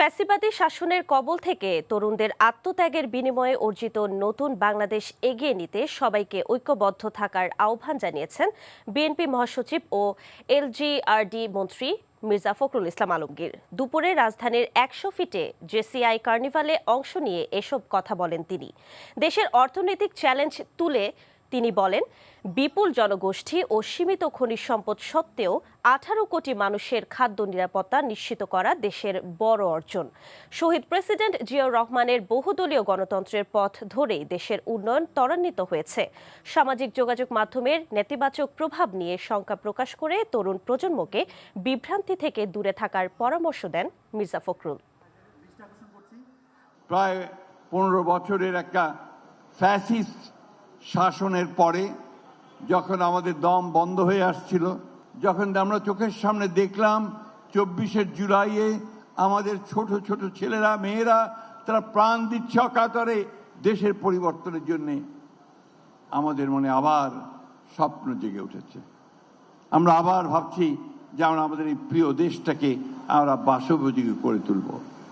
ফ্যাসিবাদী শাসনের কবল থেকে তরুণদের আত্মত্যাগের বিনিময়ে অর্জিত নতুন বাংলাদেশ এগিয়ে নিতে সবাইকে ঐক্যবদ্ধ থাকার আহ্বান জানিয়েছেন বিএনপি মহাসচিব ও এলজিআরডি মন্ত্রী মির্জা ফখরুল ইসলাম আলমগীর। দুপুরে রাজধানীর 100 ফিটে জেসিআই কার্নিভালে অংশ নিয়ে এসব কথা বলেন তিনি। দেশের অর্থনৈতিক চ্যালেঞ্জ তুলে তিনি বলেন, বিপুল জনগোষ্ঠী ও সীমিত খনিজ সম্পদ সত্ত্বেও 18 কোটি মানুষের খাদ্য নিরাপত্তা নিশ্চিত করা দেশের বড় অর্জন। শহীদ প্রেসিডেন্ট জিয়াউর রহমানের বহুদলীয় গণতন্ত্রের পথ ধরেই দেশের উন্নয়ন ত্বরান্বিত হয়েছে। সামাজিক যোগাযোগ মাধ্যমের নেতিবাচক প্রভাব নিয়ে শঙ্কা প্রকাশ করে তরুণ প্রজন্মকে বিভ্রান্তি থেকে দূরে থাকার পরামর্শ দেন মির্জা ফখরুল। প্রায় 15 বছরের একটা ফ্যাসিস্ট শাসনের পরে যখন আমাদের দম বন্ধ হয়ে আসছিল, যখন আমরা চোখের সামনে দেখলাম 24শে জুলাইয়ে আমাদের ছোট ছোট ছেলেরা মেয়েরা তারা প্রাণ দিচ্ছে অকাতরে দেশের পরিবর্তনের জন্যে, আমাদের মনে আবার স্বপ্ন জেগে উঠেছে। আমরা আবার ভাবছি যে আমরা আমাদের এই প্রিয় দেশটাকে আমরা বাসোপযোগী করে তুলব।